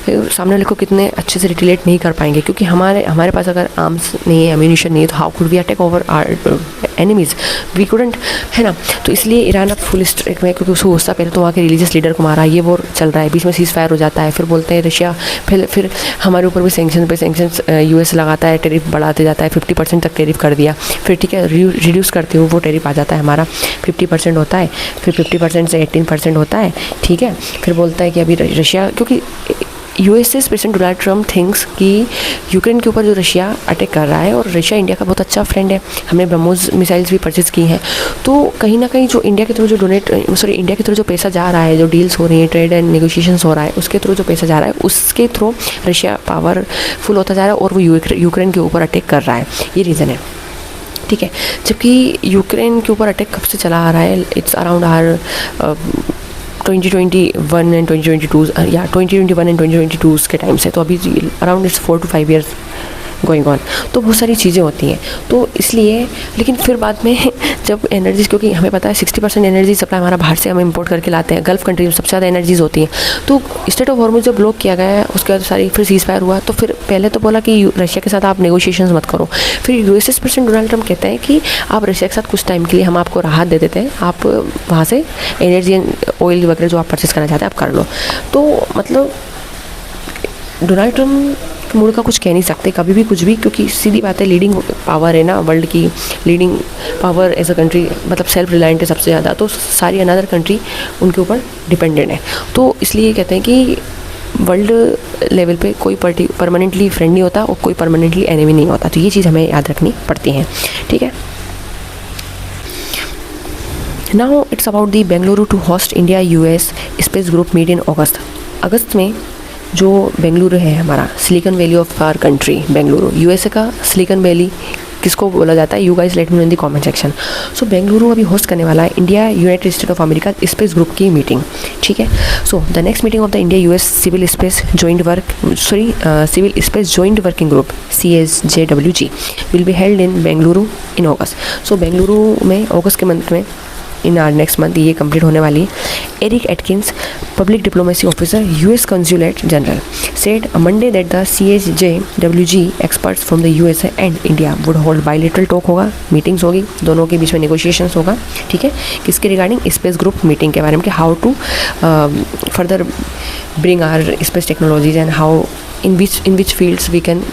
सामने वाले को कितने अच्छे से रिटेलिएट नहीं कर पाएंगे, क्योंकि हमारे पास अगर आर्म्स नहीं है, एम्यूनिशन नहीं है, तो how could we attack over our enemies, we couldn't, है ना। तो इसलिए ईरान अब फुल स्ट्राइक में, क्योंकि उसको गुस्सा पहले तो वहाँ के रिलीजियस लीडर को मारा, ये वो चल रहा है, बीच में सीज़ फायर हो जाता है, फिर बोलते हैं रशिया, फिर हमारे ऊपर भी सैंक्शंस US लगाता है, टेरिफ बढ़ाते जाता है, 50% तक टेरिफ कर दिया, फिर ठीक है रिड्यूस करते हुए वो टेरिफ आ जाता है, हमारा 50% होता है, फिर 50% से 18% होता है, ठीक है। फिर बोलता है कि अभी रशिया, क्योंकि US's president Donald Trump thinks कि यूक्रेन के ऊपर जो रशिया अटैक कर रहा है, और रशिया इंडिया का बहुत अच्छा फ्रेंड है, हमने ब्रह्मोस मिसाइल्स भी परचेज़ की हैं, तो कहीं ना कहीं जो इंडिया के थ्रू जो इंडिया के थ्रू जो पैसा जा रहा है, जो डील्स हो रही हैं, ट्रेड एंड नेगोशिएशंस हो रहा है, उसके थ्रू जो पैसा जा रहा है, उसके थ्रू रशिया पावरफुल होता जा रहा है, और वो यूक्रेन के ऊपर अटैक कर रहा है, ये रीज़न है, ठीक है। जबकि यूक्रेन के ऊपर अटैक कब से चला आ रहा है, इट्स अराउंड आर 2021 एंड 2022, या 2021 एंड 2022 के टाइम से, तो अभी around its 4 to 5 years going on. तो बहुत सारी चीज़ें होती हैं, तो इसलिए, लेकिन फिर बाद में जब एनर्जीज, क्योंकि हमें पता है 60% एनर्जी सप्लाई हमारा बाहर से हम इंपोर्ट करके लाते हैं, गल्फ कंट्री में सबसे ज़्यादा एनर्जीज होती हैं, तो स्टेट ऑफ हॉर्मुज़ जब ब्लॉक किया गया है, उसके बाद सारी फिर सीज़ फायर हुआ, तो फिर पहले तो बोला कि रशिया के साथ आप नेगोशिएशंस मत करो, फिर US प्रेसिडेंट डोनाल्ड ट्रम्प कहते हैं कि आप रशिया के साथ कुछ टाइम के लिए हम आपको राहत दे देते हैं, आप वहाँ से एनर्जी ऑयल वगैरह जो आप परचेस करना चाहते हैं आप कर लो। तो मतलब डोनाल्ड ट्रम्प मूड का कुछ कह नहीं सकते कभी भी कुछ भी, क्योंकि सीधी बात है, लीडिंग पावर है ना, वर्ल्ड की leading power as a country, मतलब सेल्फ रिलायंट है सबसे ज़्यादा, तो सारी अनदर कंट्री उनके ऊपर डिपेंडेंट है। तो इसलिए कहते हैं कि वर्ल्ड लेवल पे कोई परमानेंटली फ्रेंड नहीं होता और कोई परमानेंटली एनिमी नहीं होता, तो ये चीज़ हमें याद रखनी पड़ती है, ठीक है। Now it's about the Bengaluru to host India US space group meet in August में जो बेंगलुरु है हमारा, Silicon Valley of our country Bengaluru, USA का सिलिकॉन वैली किसको बोला जाता है, you guys let me know in the comment section. So Bengaluru अभी होस्ट करने वाला है India United State of America space group की मीटिंग, ठीक है। So the next meeting of the India US civil space joint working group CSJWG will be held in Bengaluru in August. So Bengaluru में अगस्त के मंथ में, इन आर नेक्स्ट मंथ ये कंप्लीट होने वाली है। Eric Atkins, public diplomacy officer US consulate general, said Monday that the CSJWG experts from the USA and India would hold bilateral talk होगा, मीटिंग्स होगी, दोनों के बीच में नेगोशिएशंस होगा, ठीक है। किसके रिगार्डिंग, स्पेस ग्रुप मीटिंग के बारे में, कि how to further bring our space technologies and how in which fields we can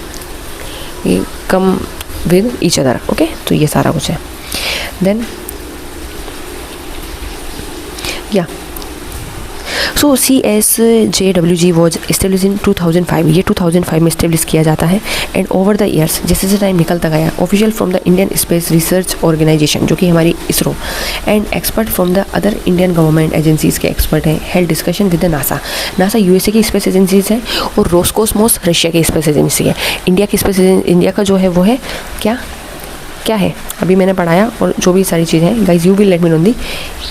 come with each other, okay. तो ये सारा कुछ है। Then yeah so CSJWG was establish in 2005, ये 2005 में इस्टेब्लिश किया जाता है। एंड ओवर द ईयर्स जैसे जैसे टाइम निकलता गया, official from the Indian space research organisation जो कि हमारी ISRO and expert from the other Indian government agencies के एक्सपर्ट हैं, held discussion with the NASA USA की स्पेस एजेंसीज है, और रोस्कोसमोस रशिया की स्पेस एजेंसी है। इंडिया की स्पेस इंडिया का जो है वो है क्या, क्या है अभी मैंने पढ़ाया और जो भी सारी चीज़ें हैं guys you will let me know in the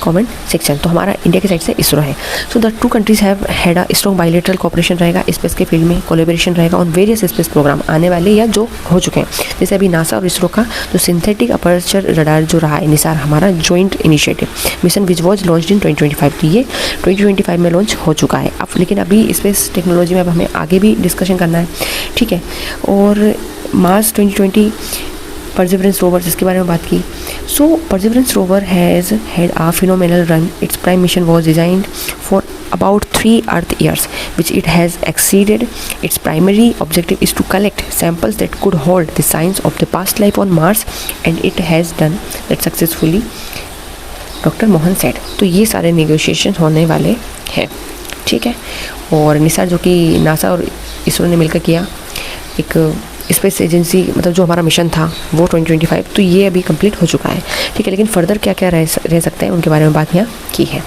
comment section. तो हमारा इंडिया की साइड से इसरो है। So the two countries have had a strong bilateral cooperation रहेगा, स्पेस के फील्ड में कोलैबोरेशन रहेगा ऑन वेरियस स्पेस प्रोग्राम आने वाले या जो हो चुके हैं। जैसे अभी नासा और इसरो का जो सिंथेटिक अपर्चर रडार जो रहा है निसार हमारा joint initiative mission which was launch in 2025, तो ये 2025 में लॉन्च हो चुका है। अब लेकिन अभी स्पेस टेक्नोलॉजी में अब हमें आगे भी डिस्कशन करना है, ठीक है। और मार्च 2020 परसिवरेंस रोवर जिसके बारे में बात की। So Perseverance rover has had a phenomenal run. Its prime mission was designed for about 3 Earth years, which it has exceeded. Its primary objective is to collect samples that could hold the signs of the past life on Mars, and it has done that successfully, doctor Mohan said. तो ये सारे नेगोशिएशन होने वाले हैं, ठीक है। और निसार जो कि नासा और इसरो ने मिलकर किया एक स्पेस एजेंसी, मतलब जो हमारा मिशन था वो 2025, तो ये अभी कंप्लीट हो चुका है, ठीक है। लेकिन फर्दर क्या क्या रह सकते हैं उनके बारे में बात यहाँ की है।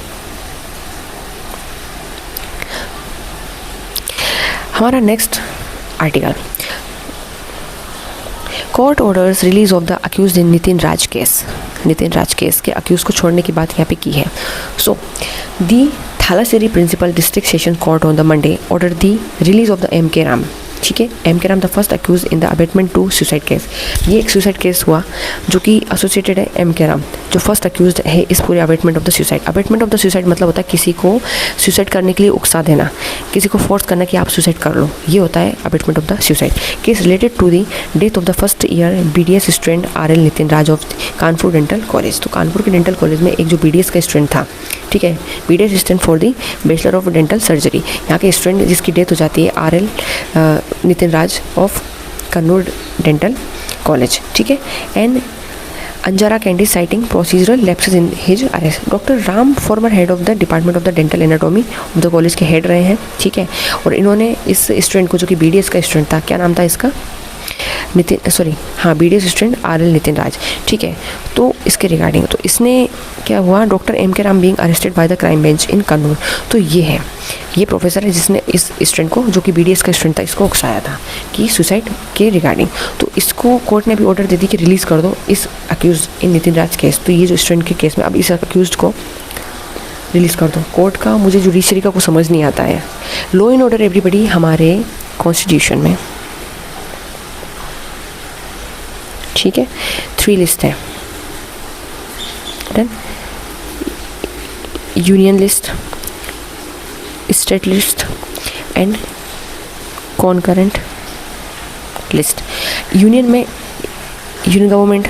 हमारा next article, court orders release of the accused in Nitin Raj case. Nitin Raj case के अक्यूज को छोड़ने की बात यहाँ पे की है। So the Thalassery principal district session court on the Monday order the release of the M.K. Ram, ठीक है। M.K. Ram the first accuse in the abetment to suicide case. ये एक सुसाइड केस हुआ जो कि एसोसिएटेड है M.K. राम, जो फर्स्ट अक्यूज है इस पूरे abetment of the suicide. Abetment of the suicide मतलब होता है किसी को सुसाइड करने के लिए उकसा देना, किसी को फोर्स करना कि आप सुसाइड कर लो, ये होता है abetment of the suicide case related to the death of the first year BDS student RL Nitin Raj of Kanpur dental college. तो कानपुर के डेंटल कॉलेज में एक जो BDS का स्टूडेंट था, ठीक है, BDS student for the bachelor of dental surgery, यहाँ के स्टूडेंट जिसकी डेथ हो जाती है RL Nitin Raj of Kannur dental college, ठीक है। And Anjarakandy citing procedural lapses in his arrest. Doctor Ram former head of the department of the dental anatomy of the college के हेड रहे हैं, ठीक है। और इन्होंने इस स्टूडेंट को जो कि BDS का स्टूडेंट था, क्या नाम था इसका, BDS student RL Nitin Raj, ठीक है। तो इसके रिगार्डिंग तो इसने क्या हुआ, doctor M.K. Ram being arrested by the crime branch in Kannur. तो ये है, ये प्रोफेसर है जिसने इस स्टूडेंट को जो कि BDS का स्टूडेंट था इसको उकसाया था कि सुसाइड के रिगार्डिंग। तो इसको कोर्ट ने भी ऑर्डर दे दी कि रिलीज़ कर दो इस अक्यूज इन नितिन राज केस। तो ये जो स्टूडेंट के केस में अब इस अक्यूज को रिलीज़ कर दो। कोर्ट का मुझे जुडिशरी का कुछ समझ नहीं आता है। लॉ एंड ऑर्डर एवरीबडी हमारे कॉन्स्टिट्यूशन में, ठीक है, 3 लिस्ट है, done. Union list, state list and concurrent list. Union में यूनियन गवर्नमेंट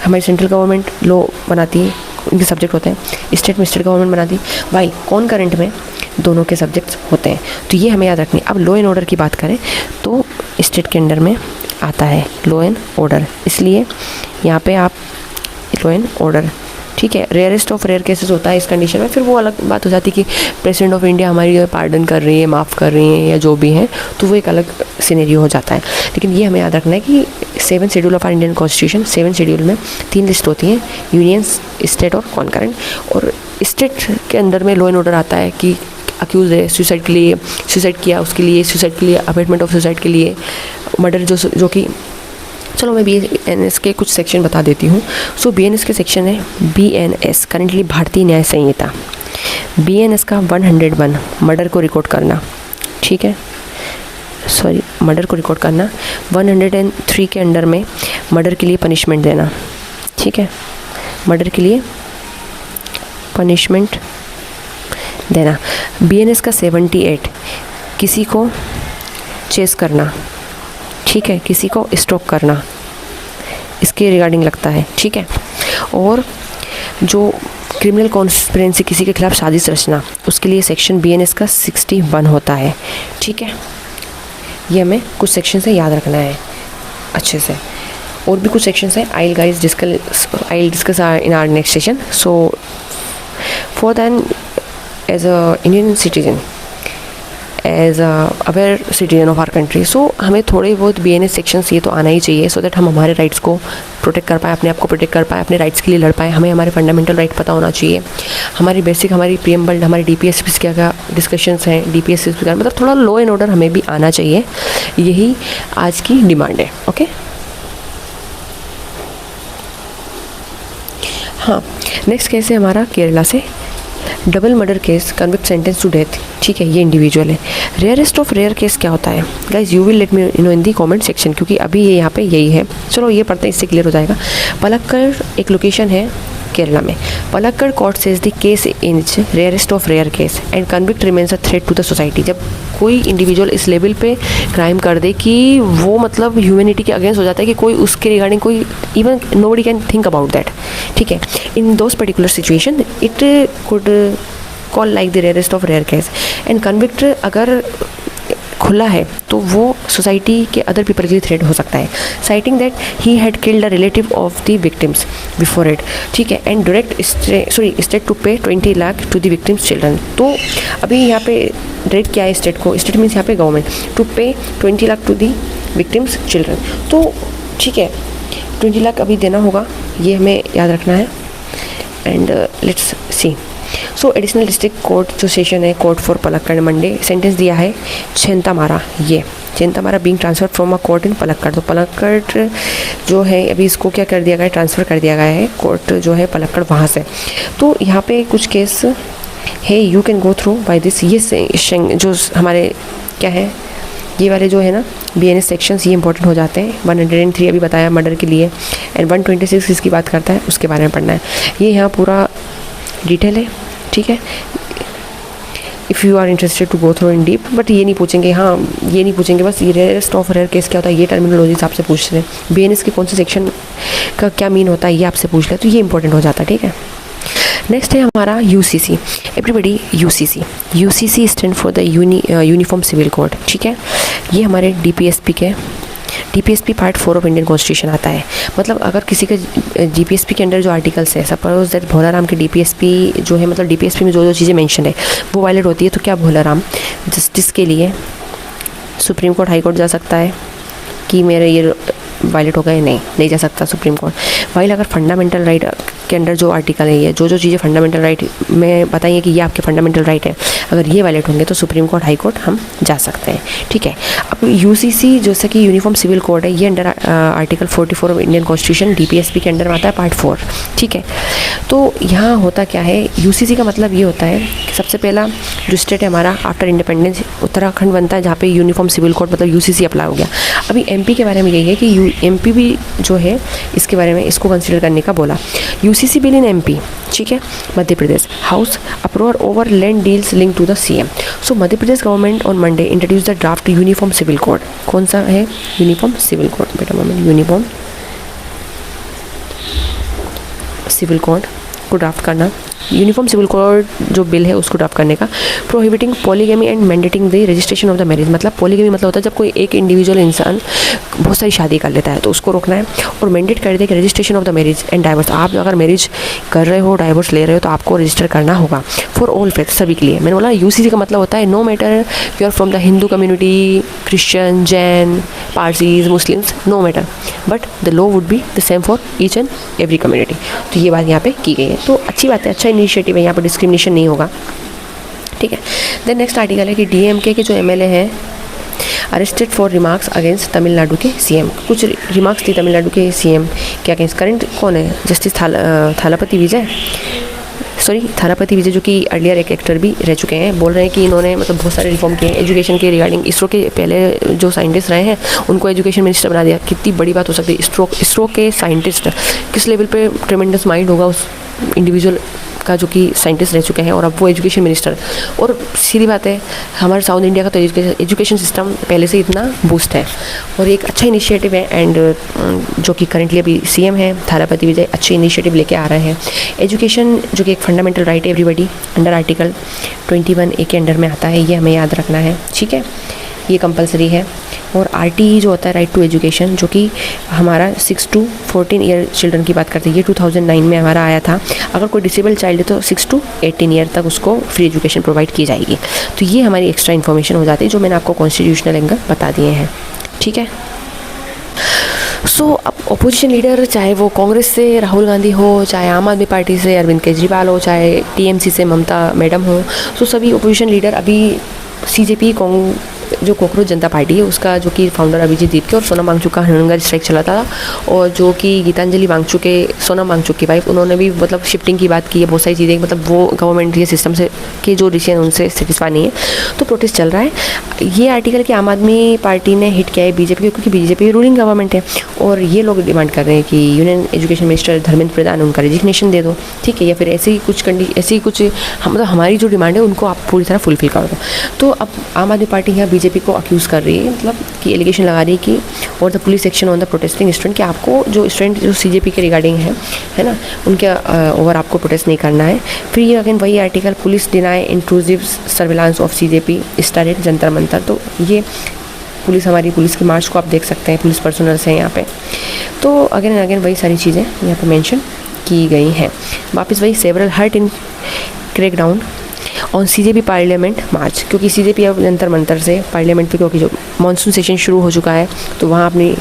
हमारी सेंट्रल गवर्नमेंट लॉ बनाती है, उनके सब्जेक्ट होते हैं। स्टेट में स्टेट गवर्नमेंट बनाती है, वाइल कॉन्करेंट में दोनों के सब्जेक्ट्स होते हैं। तो ये हमें याद रखनी है। अब लॉ एंड ऑर्डर की बात करें तो स्टेट के अंडर में आता है लॉ एंड ऑर्डर, इसलिए यहाँ पे आप लॉ एंड ऑर्डर, ठीक है। रेयरेस्ट ऑफ रेयर केसेस होता है इस कंडीशन में, फिर वो अलग बात हो जाती है कि प्रेसिडेंट ऑफ इंडिया हमारी पार्डन कर रही है, माफ़ कर रही है या जो भी है, तो वो एक अलग सिनेरियो हो जाता है। लेकिन ये हमें याद रखना है कि 7 schedule of our Indian constitution, 7 schedule में 3 लिस्ट होती हैं, यूनियन, स्टेट और कॉन्करेंट। और स्टेट के अंदर में लॉ एंड ऑर्डर आता है कि अक्यूज़ है सुसाइड के लिए, सुसाइड किया उसके लिए, सुसाइड के लिए, अबेटमेंट ऑफ सुसाइड के लिए, मर्डर जो कि, चलो मैं BNS के कुछ सेक्शन बता देती हूँ। सो BNS के सेक्शन है BNS करेंटली भारतीय न्याय संहिता, BNS का 101 मर्डर को रिकॉर्ड करना, ठीक है, सॉरी मर्डर को रिकॉर्ड करना। 103 के अंडर में मर्डर के लिए पनिशमेंट देना, ठीक है, मर्डर के लिए पनिशमेंट देना। BNS का 78 किसी को चेस करना, ठीक है, किसी को स्टॉक करना, इसके रिगार्डिंग लगता है, ठीक है। और जो क्रिमिनल कॉन्स्पिरेंसी किसी के खिलाफ साजिश रचना, उसके लिए सेक्शन BNS का 61 होता है, ठीक है। ये हमें कुछ सेक्शन से याद रखना है अच्छे से। और भी कुछ सेक्शंस हैं, I will discuss in our next session. So for then as a Indian citizen, as aware citizen of our country, so हमें थोड़े बहुत BNS सेक्शंस ये तो आना ही चाहिए, सो दैट हम हमारे राइट्स को प्रोटेक्ट कर पाएँ, अपने आप को प्रोटेक्ट कर पाएँ, अपने राइट्स के लिए लड़ पाएँ। हमें हमारे फंडामेंटल राइट पता होना चाहिए, हमारी बेसिक, हमारी प्रीएम्बल, हमारी DPSP क्या क्या डिस्कशंस हैं, DPSP का मतलब थोड़ा लॉ एंड ऑर्डर हमें भी आना चाहिए, यही आज की डिमांड है। ओके, हाँ, नेक्स्ट केस है हमारा केरला से, double murder case, convict sentence to death. ठीक है, ये इंडिविजुअल है। रेयरेस्ट ऑफ रेयर केस क्या होता है guys, you will let me know in the comment section, क्योंकि अभी ये यहाँ पे यही है। चलो ये पढ़ते हैं, इससे क्लियर हो जाएगा। पलक्कड़ एक लोकेशन है केरला में। Palakkad court says the case in rarest of rare case and convict remains a threat to the society. जब कोई इंडिविजुअल इस लेवल पे क्राइम कर दे कि वो मतलब ह्यूमैनिटी के अगेंस्ट हो जाता है, कि कोई उसके रिगार्डिंग कोई even nobody can think about that. ठीक है, in those particular situation it could call like the rarest of rare case and convict अगर खुला है तो वो सोसाइटी के अदर पीपल के लिए थ्रेट हो सकता है, citing that he had killed a relative of the victims before it. ठीक है, and direct state to pay 20 lakh to the victims children. तो अभी यहाँ पे डायरेक्ट क्या है स्टेट को, स्टेट मीन्स यहाँ पे government, to pay 20 lakh to the victims children. तो ठीक है, 20 लाख अभी देना होगा, ये हमें याद रखना है। And let's see, so additional district court जो सेशन है court for Palakkad Monday sentence दिया है छेंतामारा। ये Chenthamara being transfer from a court in Palakkad. तो पलक्कड़ जो है अभी इसको क्या कर दिया गया है, ट्रांसफ़र कर दिया गया है कोर्ट जो है पलक्कड़ वहाँ से। तो यहाँ पे कुछ केस है, you can go through by this. ये जो हमारे क्या है, ये वाले जो है ना BNS सेक्शंस, ये इंपॉर्टेंट हो जाते हैं। 103 अभी बताया मर्डर के लिए, एंड 126 इसकी बात करता है, उसके बारे में पढ़ना है। ये यहाँ पूरा डिटेल है। ठीक है, if you are interested to go through in deep, but ये नहीं पूछेंगे, हाँ ये नहीं पूछेंगे बस ये रेयरेस्ट ऑफ रेयर केस क्या होता है, ये टर्मिनोलॉजी आपसे पूछ रहे हैं। BNS के कौन से सेक्शन का क्या मीन होता है ये आपसे पूछ रहे, तो ये इंपॉर्टेंट हो जाता है। ठीक है, नेक्स्ट है हमारा UCC। Everybody UCC stand for the uniform civil code. ठीक है, ये हमारे DPSP part 4 of Indian constitution आता है। मतलब अगर किसी के DPSP के अंडर जो आर्टिकल्स है, सपोज दैट भोलाराम के DPSP जो है, मतलब DPSP में जो जो चीज़ें मेंशन है वो वायलेट होती है, तो क्या भोलाराम जस्टिस के लिए सुप्रीम कोर्ट हाई कोर्ट जा सकता है कि मेरे ये वायलेट हो गए? नहीं जा सकता सुप्रीम कोर्ट। वाइल अगर फंडामेंटल राइट के अंडर जो आर्टिकल है, ये जो जो चीज़ें फंडामेंटल राइट में बताइए कि ये आपके फंडामेंटल राइट है, अगर ये वायलेट होंगे तो सुप्रीम कोर्ट हाई कोर्ट हम जा सकते हैं। ठीक है, अब UCC जैसे कि यूनिफॉर्म सिविल कोड है, ये under article 44 of Indian constitution DPSP के अंडर में आता है पार्ट 4। ठीक है, तो यहाँ होता क्या है, UCC का मतलब ये होता है कि सबसे पहला जो स्टेट है हमारा आफ्टर इंडिपेंडेंस उत्तराखंड बनता है, जहाँ पे यूनिफॉर्म सिविल कोड मतलब UCC अप्लाई हो गया। अभी MP के बारे में यही है कि MP भी जो है इसके बारे में इसको कंसिडर करने का बोला। UCC bill in MP। ठीक है, Madhya Pradesh house approval over land deals link to the CM। So Madhya Pradesh government on Monday introduce the draft uniform civil code. कौन सा है? Uniform civil code. बेटा मोमेंट, यूनिफॉर्म सिविल कोड को ड्राफ्ट करना, यूनिफॉर्म सिविल कोड जो बिल है उसको ड्राफ्ट करने का। Prohibiting polygamy and mandating the registration of the marriage. मतलब पॉलीगेमी मतलब होता है जब कोई एक इंडिविजुअल इंसान बहुत सारी शादी कर लेता है तो उसको रोकना है, और मैंडेट कर दे कि registration of the marriage and diverse. आप अगर मैरिज कर रहे हो, डाइवर्स ले रहे हो, तो आपको रजिस्टर करना होगा फॉर ऑल फेथ, सभी के लिए। मैंने बोला UCC का मतलब होता है no matter you are from the Hindu community, Christian, Jain, Parsis, Muslims, no matter, but the law would be the same for each and every community. तो ये बात यहाँ पे की गई है, तो अच्छी बात है, अच्छा इनिशिएटिव है, यहाँ पर डिस्क्रिमिनेशन नहीं होगा। ठीक है, देन नेक्स्ट आर्टिकल है कि DMK के जो MLA हैं arrested for remarks against Tamil Nadu के CM। कुछ रिमार्क्स थी तमिलनाडु के CM के अगेंस्ट। करंट कौन है? जस्टिस थालापति विजय, जो कि अर्लियर एक एक्टर भी रह चुके हैं। बोल रहे हैं कि इन्होंने मतलब बहुत सारे रिफॉर्म किए एजुकेशन के रिगार्डिंग। इसरो के पहले जो साइंटिस्ट रहे हैं उनको एजुकेशन मिनिस्टर बना दिया। कितनी बड़ी बात हो सकती है। इसरो के साइंटिस्ट किस लेवल पे ट्रेमेंडस माइंड होगा उस इंडिविजुअल का जो कि साइंटिस्ट रह चुके हैं, और अब वो एजुकेशन मिनिस्टर। और सीधी बात है, हमारे साउथ इंडिया का तो एजुकेशन सिस्टम पहले से इतना बूस्ट है, और एक अच्छा इनिशिएटिव है। एंड जो कि करेंटली अभी CM है थालापति विजय, अच्छे इनिशिएटिव लेके आ रहे हैं। एजुकेशन जो कि एक फंडामेंटल राइट है एवरीबडी, अंडर आर्टिकल 21A के अंडर में आता है, ये हमें याद रखना है। ठीक है, ये कंपलसरी है। और RTE जो होता है राइट टू एजुकेशन, जो कि हमारा 6 to 14 ईयर चिल्ड्रन की बात करते हैं, ये 2009 में हमारा आया था। अगर कोई डिसेबल चाइल्ड है तो 6 to 18 ईयर तक उसको फ्री एजुकेशन प्रोवाइड की जाएगी। तो ये हमारी एक्स्ट्रा इन्फॉर्मेशन हो जाती है जो मैंने आपको कॉन्स्टिट्यूशनल एंगल बता दिए हैं। ठीक है, सो अब अपोजिशन लीडर, चाहे वो कांग्रेस से राहुल गांधी हो, चाहे आम आदमी पार्टी से अरविंद केजरीवाल हो, चाहे TMC से ममता मैडम हो, सो सभी अपोजिशन लीडर अभी CJP जो कॉकरोच जनता पार्टी है उसका जो कि फाउंडर अभिजीत दीप के और सोनम वांगचुक का हनुमानगढ़ स्ट्राइक चला था, और जो कि गीतांजलि वांगचुक के सोनम वांगचुक की वाइफ, उन्होंने भी मतलब शिफ्टिंग की बात की है, बहुत सारी चीज़ें, मतलब वो गवर्नमेंट के सिस्टम से के जो डिसीजन उनसे सेटिस्फाई नहीं है, तो प्रोटेस्ट चल रहा है। ये आर्टिकल कि आम आदमी पार्टी ने हिट किया है बीजेपी, क्योंकि बीजेपी रूलिंग गवर्नमेंट है और ये लोग डिमांड कर रहे हैं कि यूनियन एजुकेशन मिनिस्टर धर्मेंद्र प्रधान उनका रेजिग्नेशन दे दो, ठीक है, या फिर ऐसी कुछ मतलब हमारी जो डिमांड है उनको आप पूरी तरह फुलफिल कर दो। तो अब आम आदमी पार्टी यहाँ बीजेपी को अक्यूज़ कर रही है, मतलब कि एलिगेशन लगा रही है कि और the police action on the protesting student, कि आपको जो स्टूडेंट जो सीजेपी के रिगार्डिंग है ना, उनके ओवर आपको प्रोटेस्ट नहीं करना है। फिर ये अगेन वही article, police deny intrusive surveillance of CJP started Jantar Mantar, तो ये हमारी पुलिस की मार्च को आप देख सकते हैं, पुलिस पर्सनल्स हैं यहाँ पे। तो अगेन एंड अगेन वही सारी चीज़ें यहाँ पे मेंशन की गई हैं। वापस वही several hurt in crackdown on CJP parliament march, क्योंकि सीजेपी अब जंतर मंतर से पार्लियामेंट पे, क्योंकि जो मानसून सेशन शुरू हो चुका है तो वहाँ अपनी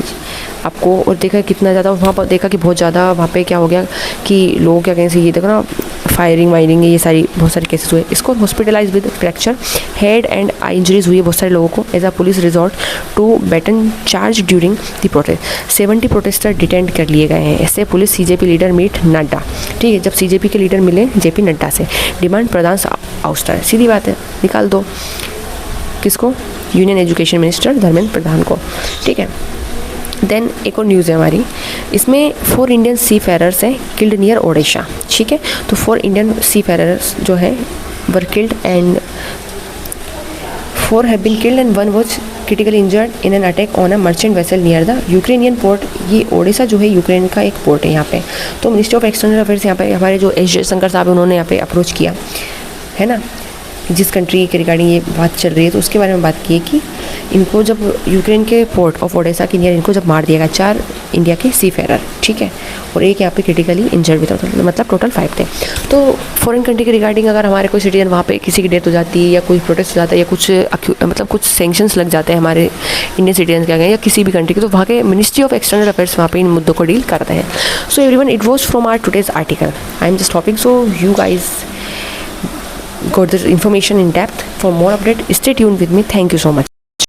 आपको और देखा कितना ज़्यादा वहाँ पर देखा कि बहुत ज़्यादा वहाँ पे क्या हो गया कि लोग क्या कहें, ये देखो ना फायरिंग वायरिंग ये सारी बहुत सारे केसेस हुए। इसको hospitalise with fracture head and eye injuries हुई है बहुत सारे लोगों को। As a police resort to baton charge during the protest, 70 protester detained कर लिए गए हैं। ऐसे police BJP leader meet Nadda, ठीक है, जब सीजेपी के लीडर मिले जेपी नड्डा से, डिमांड प्रधान आउस्टर, सीधी बात है, निकाल दो किसको, यूनियन एजुकेशन मिनिस्टर धर्मेंद्र प्रधान को, ठीक है। देन एक और न्यूज़ है हमारी, इसमें 4 इंडियन सी फेरर्स हैं किल्ड नियर ओडिशा, ठीक है। तो 4 इंडियन सी फेरर्स जो है were killed and 4 have been killed and 1 was critically injured in an attack on a merchant vessel near the Ukrainian port. ये ओडिशा जो है यूक्रेन का एक पोर्ट है यहाँ पे। तो मिनिस्ट्री ऑफ एक्सटर्नल अफेयर्स यहाँ पे हमारे जो एस जयशंकर साहब उन्होंने यहाँ पे अप्रोच किया है ना, जिस कंट्री के रिगार्डिंग ये बात चल रही है, तो उसके बारे में बात की है कि इनको जब यूक्रेन के पोर्ट ऑफ ओडेसा के नियर इनको जब मार दिया गया 4 इंडिया के सी फेरर, ठीक है, और एक यहाँ पे क्रिटिकली इंजर्ड भी था, मतलब टोटल 5 थे। तो फॉरेन कंट्री के रिगार्डिंग अगर हमारे कोई सिटीजन वहाँ पे किसी की डेथ हो जाती है या कोई प्रोटेस्ट हो जाता है या कुछ मतलब कुछ सैंक्शंस लग जाते हैं हमारे इंडियन सिटीजन के आगे या किसी भी कंट्री के, तो वहाँ के मिनिस्ट्री ऑफ एक्सटर्नल अफेयर्स वहाँ पे इन मुद्दों को डील करते हैं। So everyone, it was from our today's article, I am just topping, so you guys got this information in depth. For more update, stay tuned with me. Thank you so much.